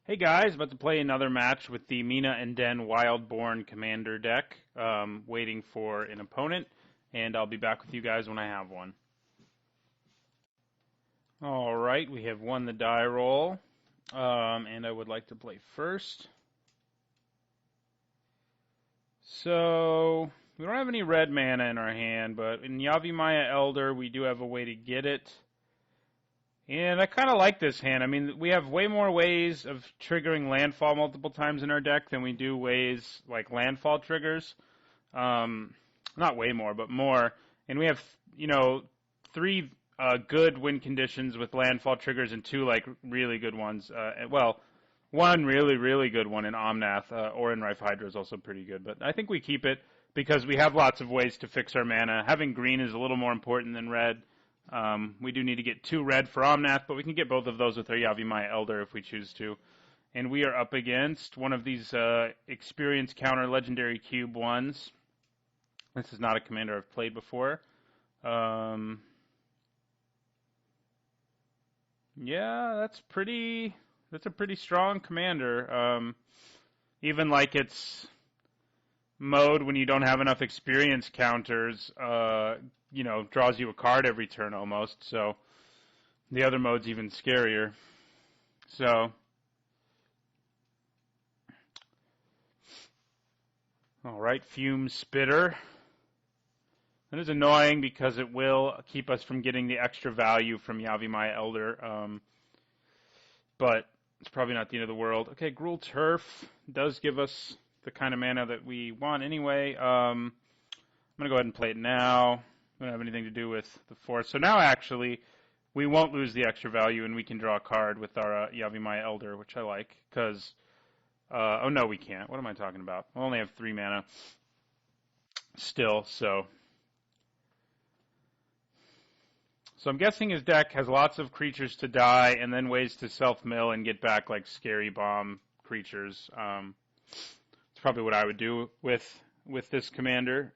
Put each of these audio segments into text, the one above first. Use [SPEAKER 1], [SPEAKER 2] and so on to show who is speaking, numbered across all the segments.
[SPEAKER 1] Hey guys, about to play another match with the Mina and Den Wildborn Commander deck. Waiting for an opponent, and I'll be back with you guys when I have one. Alright, we have won the die roll, and I would like to play first. So, we don't have any red mana in our hand, but in Yavimaya Elder we do have a way to get it. And I kind of like this hand. I mean, we have way more ways of triggering landfall multiple times in our deck than we do ways like landfall triggers. Not way more, but more. And we have, three good win conditions with landfall triggers and two like really good ones. One really good one in Omnath or in Rife Hydra is also pretty good. But I think we keep it because we have lots of ways to fix our mana. Having green is a little more important than red. We do need to get 2 red for Omnath, but we can get both of those with our Yavimaya Elder if we choose to. And we are up against one of these experience counter legendary cube ones. This is not a commander I've played before. Yeah, that's a pretty strong commander. Even like its mode when you don't have enough experience counters, draws you a card every turn almost, so the other mode's even scarier. So, alright, Fume Spitter. That is annoying because it will keep us from getting the extra value from Yavimaya Elder, but it's probably not the end of the world. Okay, Gruul Turf does give us the kind of mana that we want anyway. I'm going to go ahead and play it now. Don't have anything to do with the force. So now actually we won't lose the extra value and we can draw a card with our Yavimaya Elder, which I like because oh no, we can't. What am I talking about? I only have 3 mana still, so I'm guessing his deck has lots of creatures to die and then ways to self-mill and get back like scary bomb creatures. It's probably what I would do with this commander.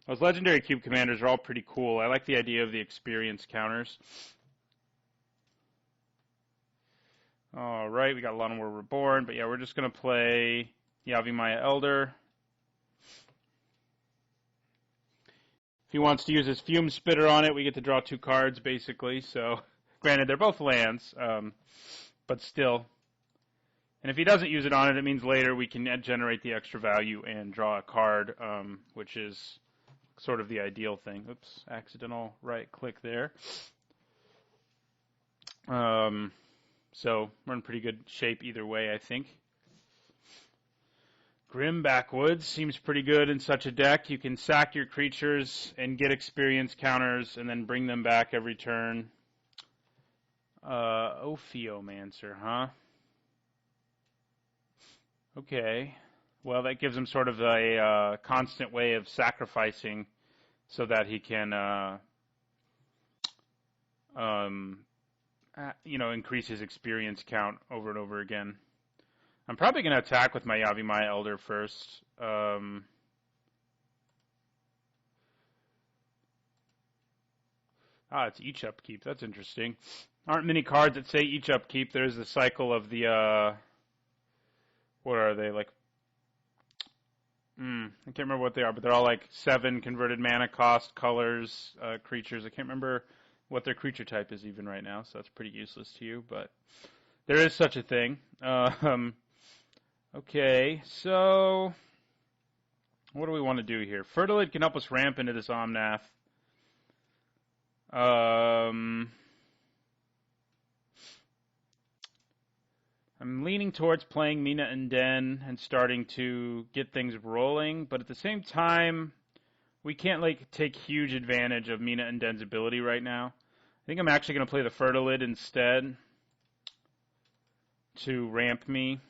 [SPEAKER 1] Those legendary cube commanders are all pretty cool. I like the idea of the experience counters. Alright, we got a lot more Reborn, but yeah, we're just going to play Yavimaya Elder. If he wants to use his Fume Spitter on it, we get to draw 2 cards, basically. So, granted, they're both lands, but still. And if he doesn't use it on it, it means later we can generate the extra value and draw a card, which is sort of the ideal thing. Oops, accidental right-click there. So we're in pretty good shape either way, I think. Grim Backwoods seems pretty good in such a deck. You can sack your creatures and get experience counters and then bring them back every turn. Ophiomancer, huh? Okay. Well, that gives him sort of a constant way of sacrificing so that he can, increase his experience count over and over again. I'm probably going to attack with my Yavimaya Elder first. It's each upkeep. That's interesting. Aren't many cards that say each upkeep. There's the cycle of the, what are they, like, I can't remember what they are, but they're all like 7 converted mana cost, colors, creatures. I can't remember what their creature type is even right now, so that's pretty useless to you, but there is such a thing. Okay, so what do we want to do here? Fertilid can help us ramp into this Omnath. I'm leaning towards playing Mina and Den and starting to get things rolling, but at the same time, we can't take huge advantage of Mina and Den's ability right now. I think I'm actually going to play the Fertilid instead to ramp me,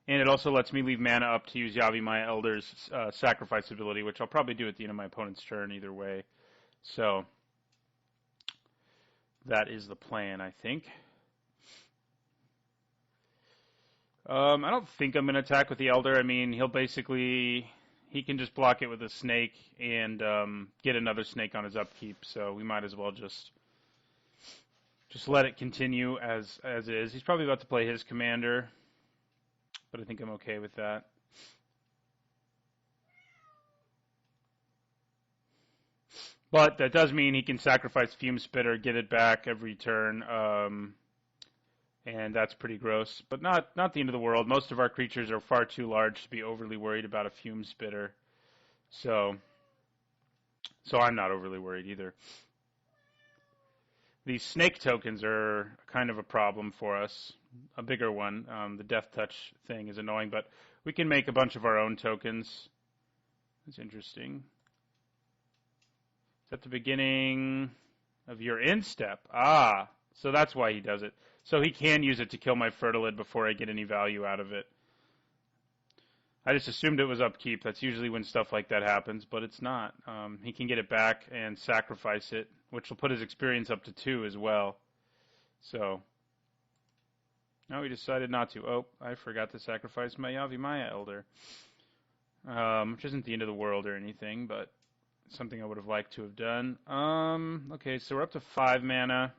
[SPEAKER 1] and it also lets me leave mana up to use Yavimaya Elder's sacrifice ability, which I'll probably do at the end of my opponent's turn either way. So that is the plan, I think. I don't think I'm going to attack with the Elder. I mean, he can just block it with a snake and get another snake on his upkeep, so we might as well just just let it continue as is. He's probably about to play his commander, but I think I'm okay with that. But that does mean he can sacrifice Fume Spitter, get it back every turn, and that's pretty gross. But not the end of the world. Most of our creatures are far too large to be overly worried about a Fume Spitter. So I'm not overly worried either. These snake tokens are kind of a problem for us, a bigger one. The Death Touch thing is annoying, but we can make a bunch of our own tokens. That's interesting. It's at the beginning of your end step. Ah, so that's why he does it. So he can use it to kill my Fertilid before I get any value out of it. I just assumed it was upkeep. That's usually when stuff like that happens, but it's not. He can get it back and sacrifice it, which will put his experience up to 2 as well. So, no, he decided not to. Oh, I forgot to sacrifice my Yavimaya Elder, which isn't the end of the world or anything, but something I would have liked to have done. Okay, so we're up to 5 mana.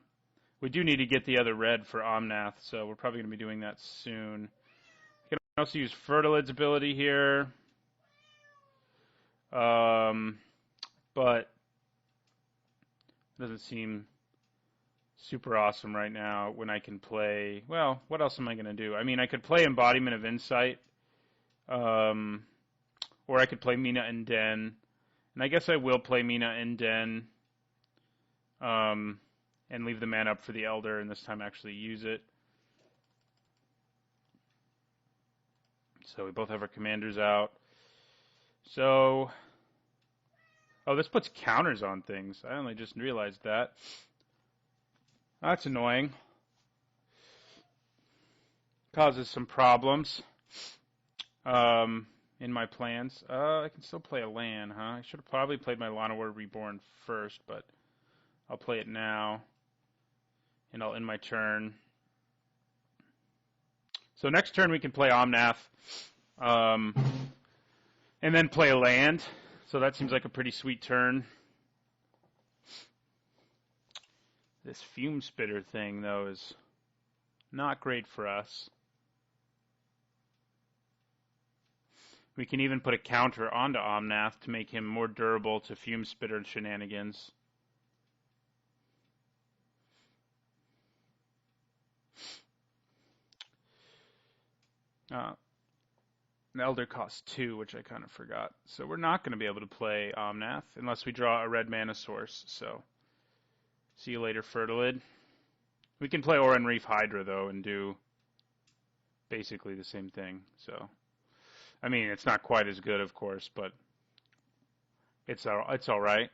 [SPEAKER 1] We do need to get the other red for Omnath, so we're probably going to be doing that soon. I can also use Fertilid's ability here. But it doesn't seem super awesome right now when I can play... Well, what else am I going to do? I mean, I could play Embodiment of Insight, or I could play Mina and Den. And I guess I will play Mina and Den, and leave the mana up for the Elder, and this time actually use it. So we both have our commanders out. So, oh, this puts counters on things. I only just realized that. That's annoying. Causes some problems in my plans. I can still play a land, huh? I should have probably played my Llanowar Reborn first, but I'll play it now. And I'll end my turn. So next turn we can play Omnath, and then play a land. So that seems like a pretty sweet turn. This Fume Spitter thing, though, is not great for us. We can even put a counter onto Omnath to make him more durable to Fume Spitter shenanigans. The Elder costs 2, which I kind of forgot. So we're not going to be able to play Omnath unless we draw a red mana source. So see you later, Fertilid. We can play Oran Reef Hydra, though, and do basically the same thing. So, I mean, it's not quite as good, of course, but it's all right.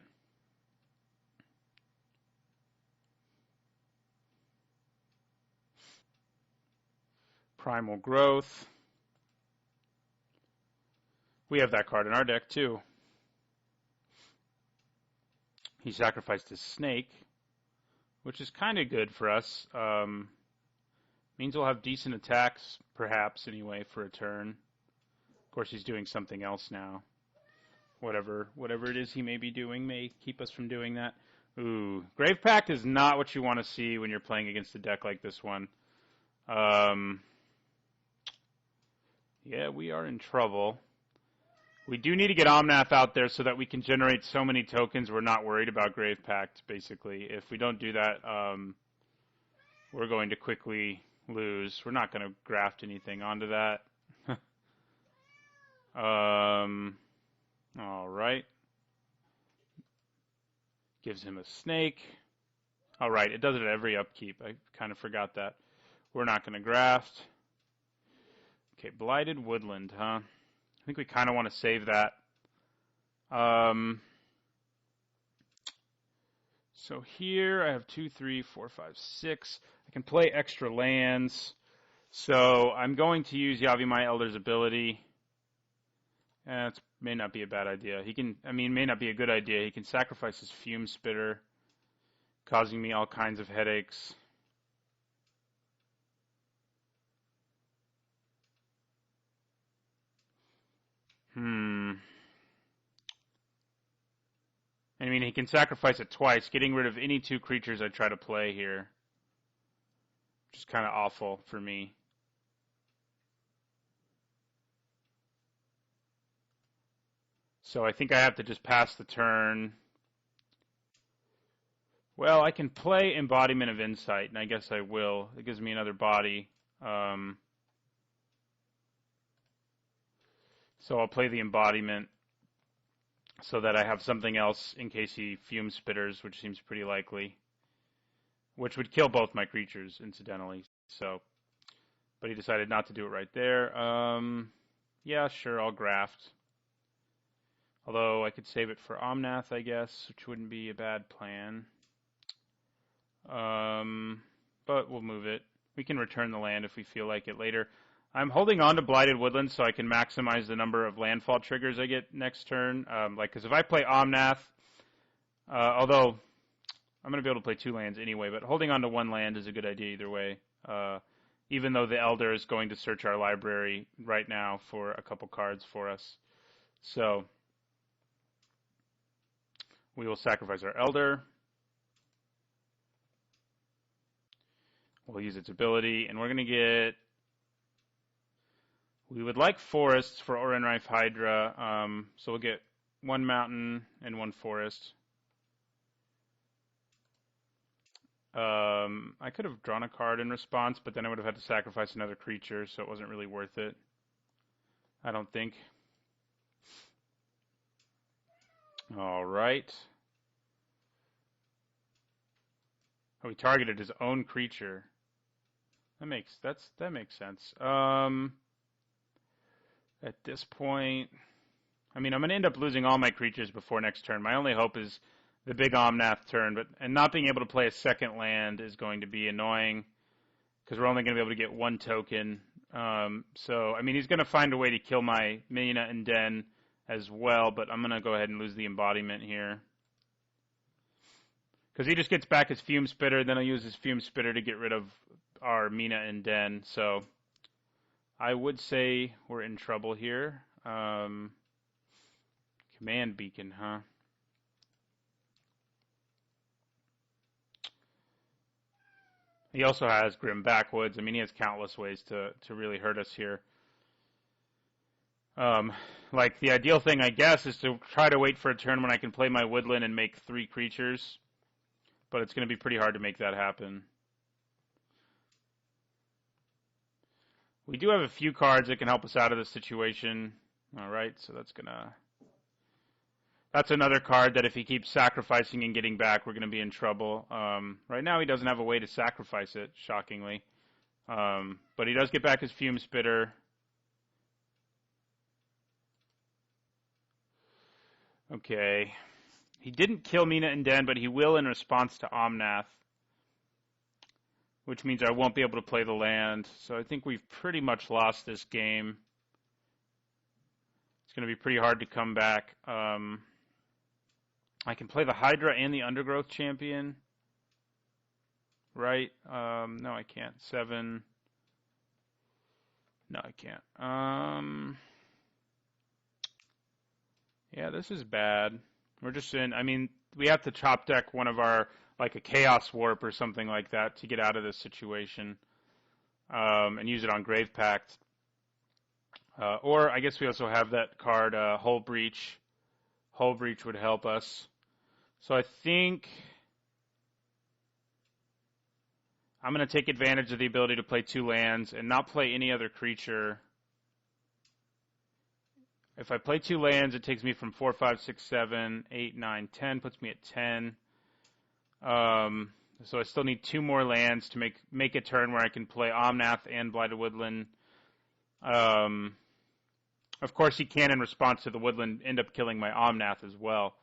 [SPEAKER 1] Primal Growth. We have that card in our deck, too. He sacrificed his snake, which is kind of good for us. Means we'll have decent attacks, perhaps, anyway, for a turn. Of course, he's doing something else now. Whatever it is he may be doing may keep us from doing that. Ooh, Grave Pact is not what you want to see when you're playing against a deck like this one. Yeah, we are in trouble. We do need to get Omnath out there so that we can generate so many tokens we're not worried about Grave Pact, basically. If we don't do that, we're going to quickly lose. We're not going to graft anything onto that. All right. Gives him a snake. All right, it does it at every upkeep. I kind of forgot that. We're not going to graft. Okay, Blighted Woodland, huh? I think we kind of want to save that. So here I have 2, 3, 4, 5, 6. I can play extra lands. So I'm going to use Yavimaya Elder's ability. It may not be a bad idea. May not be a good idea. He can sacrifice his Fume Spitter, causing me all kinds of headaches. I mean, he can sacrifice it twice, getting rid of any 2 creatures I try to play here. which is kind of awful for me. So I think I have to just pass the turn. Well, I can play Embodiment of Insight, and I guess I will. It gives me another body. So I'll play the Embodiment so that I have something else in case he Fume Spitters, which seems pretty likely. Which would kill both my creatures, incidentally. So, but he decided not to do it right there. Yeah, sure, I'll graft. Although I could save it for Omnath, I guess, which wouldn't be a bad plan. But we'll move it. We can return the land if we feel like it later. I'm holding on to Blighted Woodland so I can maximize the number of landfall triggers I get next turn. Because if I play Omnath, although I'm going to be able to play 2 lands anyway, but holding on to 1 land is a good idea either way. Even though the Elder is going to search our library right now for a couple cards for us. So we will sacrifice our Elder. We'll use its ability, and we're going to get... We would like forests for Orenrife Hydra, so we'll get 1 mountain and 1 forest. I could have drawn a card in response, but then I would have had to sacrifice another creature, so it wasn't really worth it. I don't think. All right. Oh, he targeted his own creature. That makes sense. At this point, I mean, I'm going to end up losing all my creatures before next turn. My only hope is the big Omnath turn, and not being able to play a second land is going to be annoying because we're only going to be able to get 1 token. So, I mean, he's going to find a way to kill my Mina and Den as well, but I'm going to go ahead and lose the Embodiment here. Because he just gets back his Fume Spitter, then I'll use his Fume Spitter to get rid of our Mina and Den. So I would say we're in trouble here. Command Beacon, huh? He also has Grim Backwoods. I mean, he has countless ways to really hurt us here. Like, the ideal thing, I guess, is to try to wait for a turn when I can play my Woodland and make 3 creatures. But it's going to be pretty hard to make that happen. We do have a few cards that can help us out of this situation. All right, so that's another card that if he keeps sacrificing and getting back, we're going to be in trouble. Right now he doesn't have a way to sacrifice it, shockingly. But he does get back his Fume Spitter. Okay. He didn't kill Mina and Den, but he will in response to Omnath, which means I won't be able to play the land. So I think we've pretty much lost this game. It's going to be pretty hard to come back. I can play the Hydra and the Undergrowth Champion. Right? No, I can't. 7. No, I can't. Yeah, this is bad. We're just in, I mean, we have to top deck one of our, like a Chaos Warp or something like that to get out of this situation. And use it on Grave Pact. Or I guess we also have that card, Hull Breach. Hull Breach would help us. So I think I'm going to take advantage of the ability to play 2 lands and not play any other creature. If I play 2 lands, it takes me from 4, 5, 6, 7, 8, 9, 10, puts me at 10. So I still need 2 more lands to make a turn where I can play Omnath and Blighted Woodland. Of course, he can, in response to the Woodland, end up killing my Omnath as well.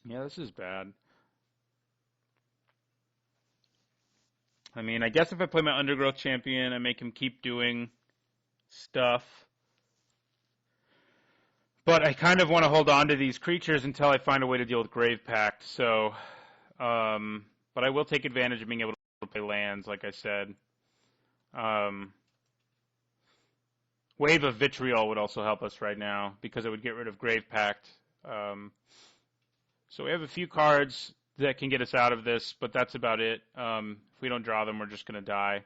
[SPEAKER 1] Yeah, this is bad. I mean, I guess if I play my Undergrowth Champion, I make him keep doing stuff. But I kind of want to hold on to these creatures until I find a way to deal with Grave Pact. So, but I will take advantage of being able to play lands, like I said. Wave of Vitriol would also help us right now, because it would get rid of Grave Pact. So we have a few cards that can get us out of this, but that's about it. If we don't draw them, we're just going to die.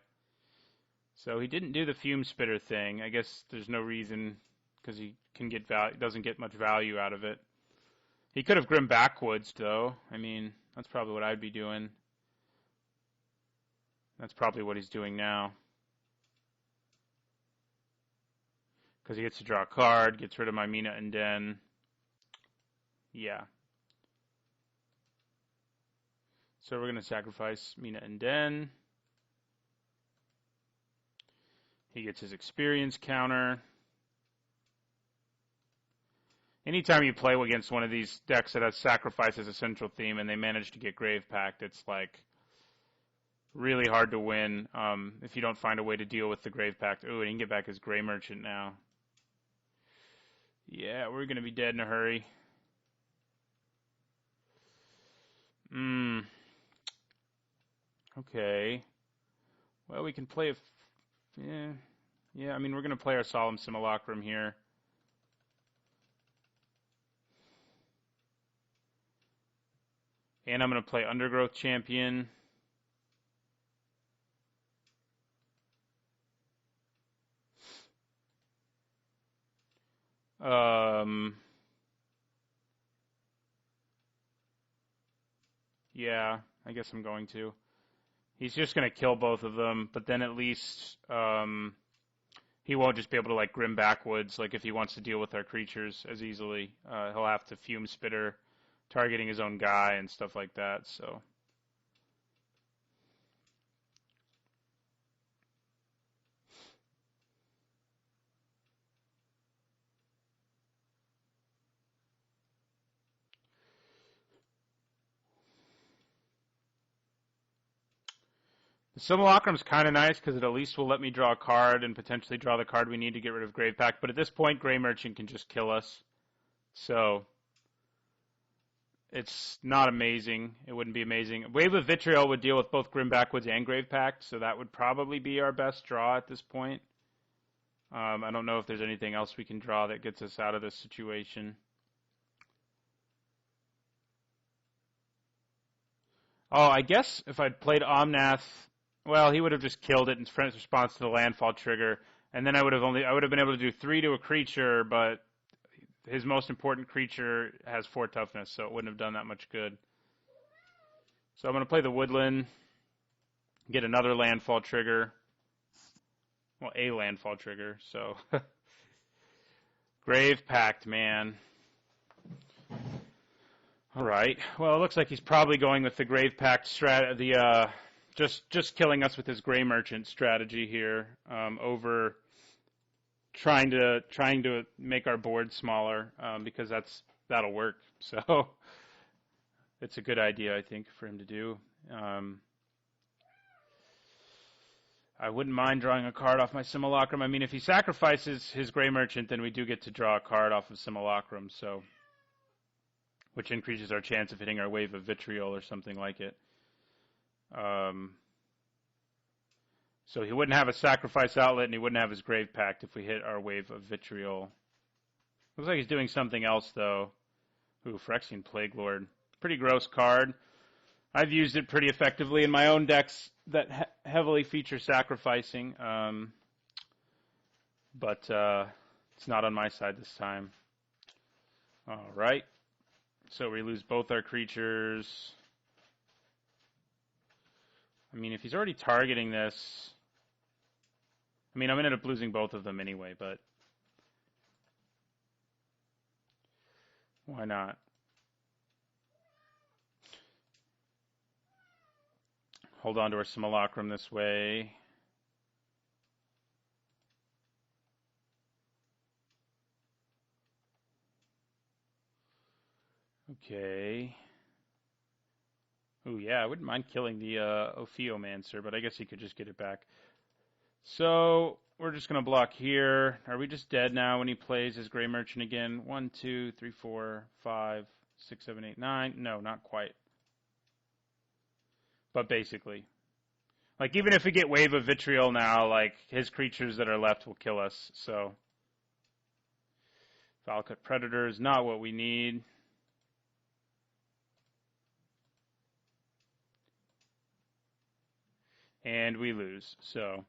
[SPEAKER 1] So he didn't do the Fume Spitter thing. I guess there's no reason because he can get doesn't get much value out of it. He could have Grim Backwoods, though. I mean, that's probably what I'd be doing. That's probably what he's doing now. Because he gets to draw a card, gets rid of my Mina and Den. Yeah. So we're going to sacrifice Mina and Den. He gets his experience counter. Anytime you play against one of these decks that has sacrifice as a central theme and they manage to get Grave Pact, it's like really hard to win if you don't find a way to deal with the Grave Pact. Ooh, and he can get back his Gray Merchant now. Yeah, we're going to be dead in a hurry. Okay. Well, we can play yeah, I mean, we're going to play our Solemn Simulacrum here. And I'm going to play Undergrowth Champion. Yeah, I guess I'm going to. He's just going to kill both of them, but then at least he won't just be able to like Grim Backwoods, like if he wants to deal with our creatures as easily. He'll have to Fume Spitter, targeting his own guy and stuff like that, so. The Simulacrum's kind of nice because it at least will let me draw a card and potentially draw the card we need to get rid of Grave Pact. But at this point, Gray Merchant can just kill us. So it's not amazing. It wouldn't be amazing. Wave of Vitriol would deal with both Grim Backwoods and Grave Pact, so that would probably be our best draw at this point. I don't know if there's anything else we can draw that gets us out of this situation. Oh, I guess if I'd played Omnath, well, he would have just killed it in response to the landfall trigger, and then I would have been able to do 3 to a creature, but his most important creature has 4 toughness, so it wouldn't have done that much good. So I'm going to play the Woodland, get another landfall trigger. Well, a landfall trigger, so. Grave Pact, man. All right. Well, it looks like he's probably going with the Grave Pact strategy, just killing us with his Gray Merchant strategy here, over trying to make our board smaller, because that'll work. So it's a good idea, I think, for him to do. I wouldn't mind drawing a card off my Simulacrum. I mean, if he sacrifices his Gray Merchant, then we do get to draw a card off of Simulacrum, so, which increases our chance of hitting our Wave of Vitriol or something like it. So he wouldn't have a sacrifice outlet, and he wouldn't have his Grave Pact if we hit our Wave of Vitriol. Looks like he's doing something else, though. Ooh, Phyrexian Plague Lord. Pretty gross card. I've used it pretty effectively in my own decks that heavily feature sacrificing, but it's not on my side this time. All right. So we lose both our creatures. I mean, if he's already targeting this, I mean, I'm going to end up losing both of them anyway, but why not? Hold on to our Simulacrum this way. Okay. Ooh, yeah, I wouldn't mind killing the Ophiomancer, but I guess he could just get it back. So we're just going to block here. Are we just dead now when he plays his Gray Merchant again? 1, 2, 3, 4, 5, 6, 7, 8, 9. No, not quite. But basically. Like, even if we get Wave of Vitriol now, like, his creatures that are left will kill us, so. Valakut Predator is not what we need. and we lose. So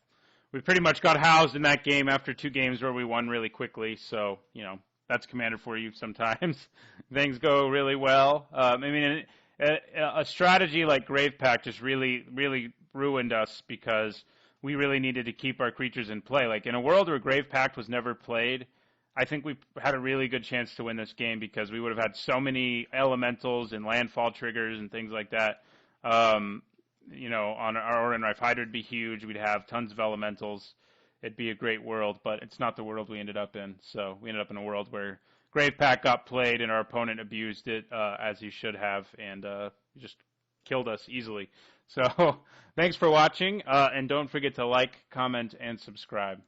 [SPEAKER 1] we pretty much got housed in that game after 2 games where we won really quickly. So, that's Commander for you sometimes. Things go really well. I mean, a strategy like Grave Pact just really, really ruined us because we really needed to keep our creatures in play. Like, in a world where Grave Pact was never played, I think we had a really good chance to win this game because we would have had so many elementals and landfall triggers and things like that. On our Orin Rife Hydra would be huge. We'd have tons of elementals. It'd be a great world, but it's not the world we ended up in. So we ended up in a world where Grave Pact got played and our opponent abused it as he should have, and just killed us easily. So thanks for watching, and don't forget to like, comment, and subscribe.